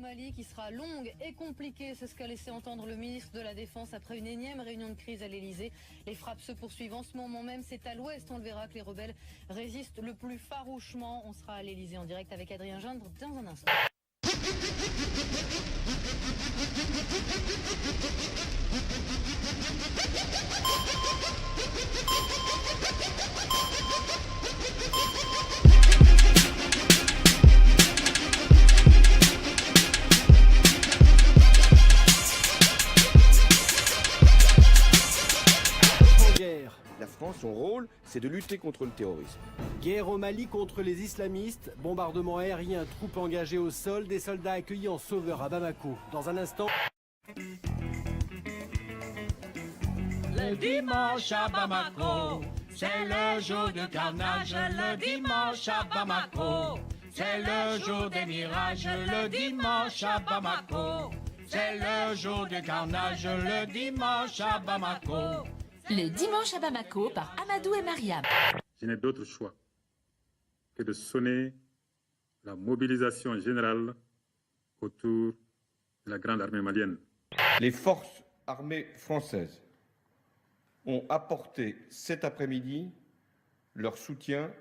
Mali qui sera longue et compliquée, c'est ce qu'a laissé entendre le ministre de la Défense après une énième réunion de crise à l'Elysée. Les frappes se poursuivent en ce moment même, c'est à l'ouest, on le verra, que les rebelles résistent le plus farouchement. On sera à l'Elysée en direct avec Adrien Gindre dans un instant. La France, son rôle, c'est de lutter contre le terrorisme. Guerre au Mali contre les islamistes, bombardements aériens, troupes engagées au sol, des soldats accueillis en sauveurs à Bamako. Dans un instant... Le dimanche à Bamako, c'est le jour de carnage. Le dimanche à Bamako, c'est le jour des mirages. Le dimanche à Bamako, c'est le jour de carnage. Le dimanche à Bamako. Le dimanche à Bamako par Amadou et Mariam. Je n'ai d'autre choix que de sonner la mobilisation générale autour de la grande armée malienne. Les forces armées françaises ont apporté cet après-midi leur soutien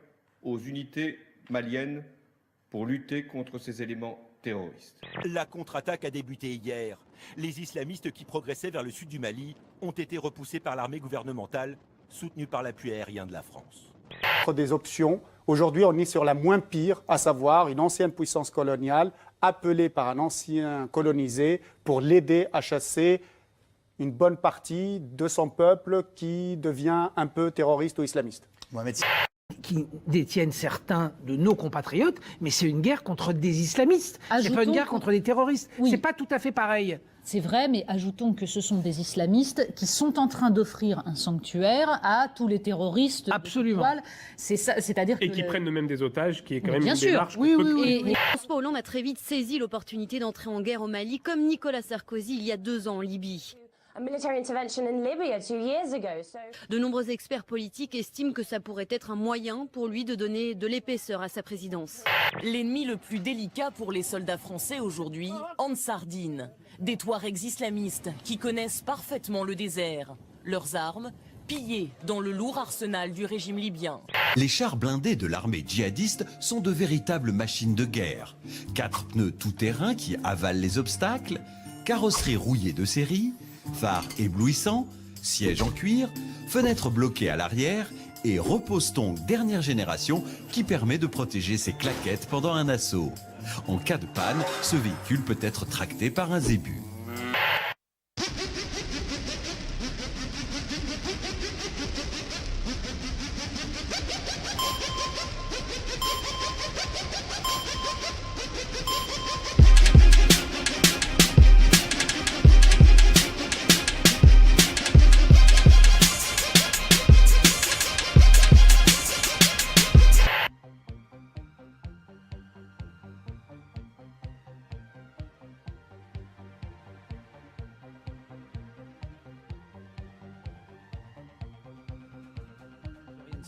aux unités maliennes pour lutter contre ces éléments terroristes. La contre-attaque a débuté hier. Les islamistes qui progressaient vers le sud du Mali ont été repoussés par l'armée gouvernementale, soutenue par l'appui aérien de la France. Des options. Aujourd'hui, on est sur la moins pire, à savoir une ancienne puissance coloniale appelée par un ancien colonisé pour l'aider à chasser une bonne partie de son peuple qui devient un peu terroriste ou islamiste. Qui détiennent certains de nos compatriotes, mais c'est une guerre contre des islamistes. C'est pas une guerre contre des terroristes. Oui. C'est pas tout à fait pareil. C'est vrai, mais ajoutons que ce sont des islamistes qui sont en train d'offrir un sanctuaire à tous les terroristes. Absolument. C'est-à-dire et qui prennent eux-mêmes des otages, qui est quand même bien une sûr. démarche. Et François Hollande a très vite saisi l'opportunité d'entrer en guerre au Mali, comme Nicolas Sarkozy il y a 2 ans en Libye. De nombreux experts politiques estiment que ça pourrait être un moyen pour lui de donner de l'épaisseur à sa présidence. L'ennemi le plus délicat pour les soldats français aujourd'hui, Ansardine, des Touaregs islamistes qui connaissent parfaitement le désert. Leurs armes, pillées dans le lourd arsenal du régime libyen. Les chars blindés de l'armée djihadiste sont de véritables machines de guerre. 4 pneus tout-terrain qui avalent les obstacles, carrosserie rouillée de série, phares éblouissants, sièges en cuir, fenêtres bloquées à l'arrière et repose-tongs dernière génération qui permet de protéger ses claquettes pendant un assaut. En cas de panne, ce véhicule peut être tracté par un zébu.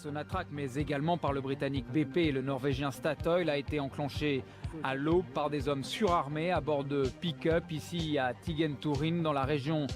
Sonatrach, mais également par le britannique BP et le norvégien Statoil, a été enclenché à l'aube par des hommes surarmés à bord de pick-up ici à Tigenturin dans la région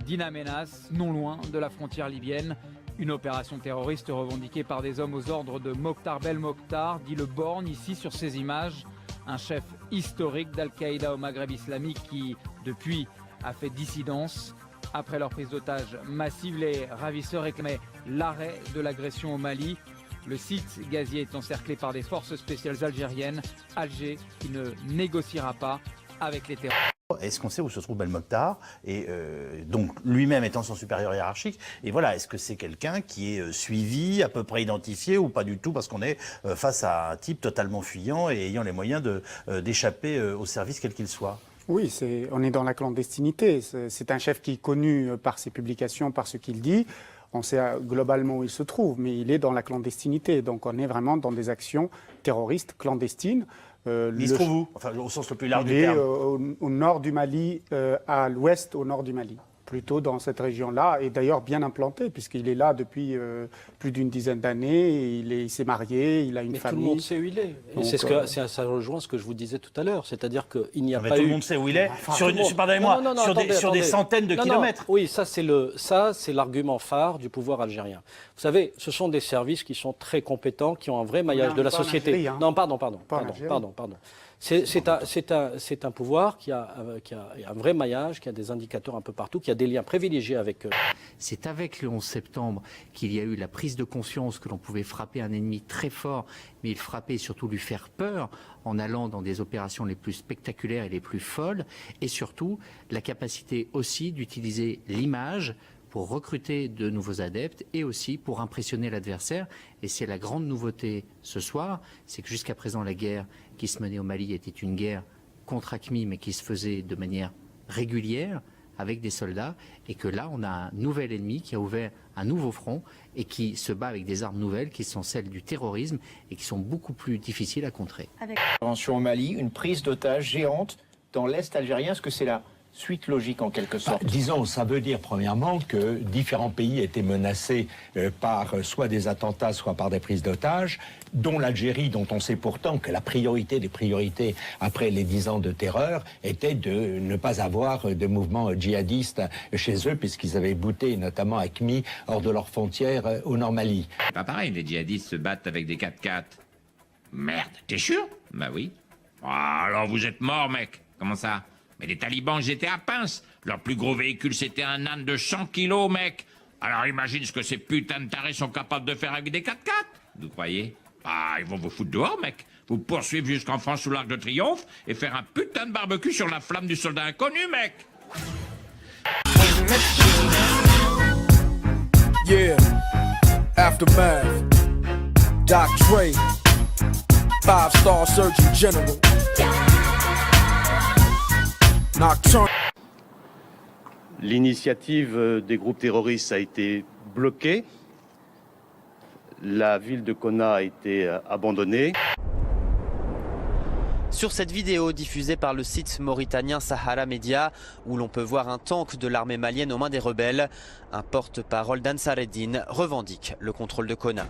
d'Inamenas, non loin de la frontière libyenne. Une opération terroriste revendiquée par des hommes aux ordres de Mokhtar Belmokhtar, dit le Born ici sur ces images, un chef historique d'Al-Qaïda au Maghreb islamique qui depuis a fait dissidence. Après leur prise d'otage massive, les ravisseurs réclamaient l'arrêt de l'agression au Mali. Le site gazier est encerclé par des forces spéciales algériennes. Alger qui ne négociera pas avec les terroristes. Est-ce qu'on sait où se trouve Belmokhtar et donc lui-même étant son supérieur hiérarchique, et voilà, est-ce que c'est quelqu'un qui est suivi, à peu près identifié ou pas du tout, parce qu'on est face à un type totalement fuyant et ayant les moyens d'échapper au service quel qu'il soit? Oui, on est dans la clandestinité. C'est un chef qui est connu par ses publications, par ce qu'il dit. On sait globalement où il se trouve, mais il est dans la clandestinité. Donc on est vraiment dans des actions terroristes clandestines. Il se trouve où? Enfin, au sens le plus large du terme. Il est au nord du Mali, à l'ouest, au nord du Mali. plutôt dans cette région-là, et d'ailleurs bien implanté, puisqu'il est là depuis plus d'une dizaine d'années, il s'est marié, il a une famille. Tout le monde sait où il est. Donc, ça rejoint ce que je vous disais tout à l'heure, c'est-à-dire qu'il n'y a pas tout eu... le monde sait où il est, sur des centaines de kilomètres. Oui, ça c'est l'argument phare du pouvoir algérien. Vous savez, ce sont des services qui sont très compétents, qui ont un vrai maillage de la société. Algérie, hein. Non, pardon. C'est un pouvoir qui a un vrai maillage, qui a des indicateurs un peu partout, qui a des liens privilégiés avec eux. C'est avec le 11 septembre qu'il y a eu la prise de conscience que l'on pouvait frapper un ennemi très fort, mais il frappait et surtout lui faire peur en allant dans des opérations les plus spectaculaires et les plus folles, et surtout la capacité aussi d'utiliser l'image pour recruter de nouveaux adeptes et aussi pour impressionner l'adversaire. Et c'est la grande nouveauté ce soir, c'est que jusqu'à présent la guerre qui se menait au Mali était une guerre contre AQMI, mais qui se faisait de manière régulière avec des soldats, et que là on a un nouvel ennemi qui a ouvert un nouveau front et qui se bat avec des armes nouvelles qui sont celles du terrorisme et qui sont beaucoup plus difficiles à contrer. Intervention au Mali, une prise d'otages géante dans l'Est algérien, est-ce que c'est la suite logique en quelque sorte? Disons, ça veut dire premièrement que différents pays étaient menacés par soit des attentats, soit par des prises d'otages, dont l'Algérie, dont on sait pourtant que la priorité des priorités après les 10 ans de terreur était de ne pas avoir de mouvement djihadiste chez eux, puisqu'ils avaient bouté notamment AQMI hors de leurs frontières au Nord Mali. C'est pas pareil, les djihadistes se battent avec des 4x4. Merde, t'es sûr? Bah oui. Oh, alors vous êtes mort, mec. Comment ça? Mais les talibans, ils étaient à pince. Leur plus gros véhicule, c'était un âne de 100 kilos, mec. Alors imagine ce que ces putains de tarés sont capables de faire avec des 4x4. Vous croyez? Ah, ils vont vous foutre dehors, mec. Vous poursuivre jusqu'en France sous l'Arc de Triomphe et faire un putain de barbecue sur la flamme du soldat inconnu, mec. Yeah, Aftermath, Doc Dre, 5-star Surgeon General. L'initiative des groupes terroristes a été bloquée. La ville de Konna a été abandonnée. Sur cette vidéo diffusée par le site mauritanien Sahara Media, où l'on peut voir un tank de l'armée malienne aux mains des rebelles, un porte-parole d'Ansar Eddine revendique le contrôle de Konna.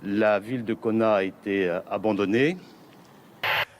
La ville de Konna a été abandonnée.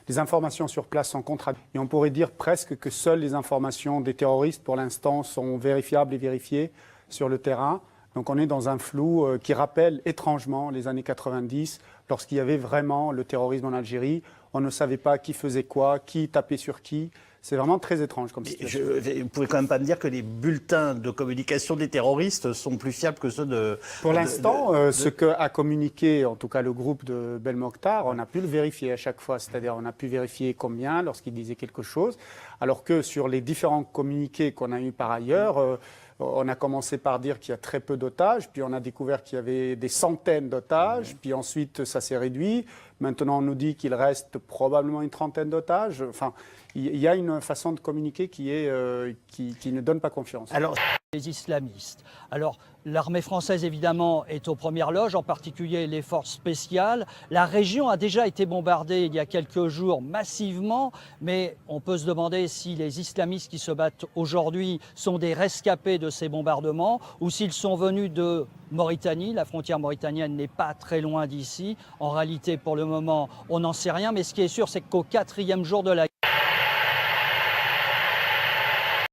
Les informations sur place sont contradictoires. Et on pourrait dire presque que seules les informations des terroristes, pour l'instant, sont vérifiables et vérifiées sur le terrain. Donc on est dans un flou qui rappelle étrangement les années 90, lorsqu'il y avait vraiment le terrorisme en Algérie. On ne savait pas qui faisait quoi, qui tapait sur qui. C'est vraiment très étrange comme situation. Vous ne pouvez quand même pas me dire que les bulletins de communication des terroristes sont plus fiables que ceux de... Pour l'instant, ce qu'a communiqué, en tout cas le groupe de Belmokhtar, on a pu le vérifier à chaque fois. C'est-à-dire on a pu vérifier combien lorsqu'il disait quelque chose. Alors que sur les différents communiqués qu'on a eus par ailleurs, on a commencé par dire qu'il y a très peu d'otages, puis on a découvert qu'il y avait des centaines d'otages, puis ensuite ça s'est réduit. Maintenant on nous dit qu'il reste probablement une trentaine d'otages. Enfin, il y a une façon de communiquer qui ne donne pas confiance. Alors, les islamistes. Alors, l'armée française, évidemment, est aux premières loges, en particulier les forces spéciales. La région a déjà été bombardée il y a quelques jours massivement, mais on peut se demander si les islamistes qui se battent aujourd'hui sont des rescapés de ces bombardements ou s'ils sont venus de Mauritanie. La frontière mauritanienne n'est pas très loin d'ici. En réalité, pour le moment, on n'en sait rien, mais ce qui est sûr, c'est qu'au 4e jour de la guerre,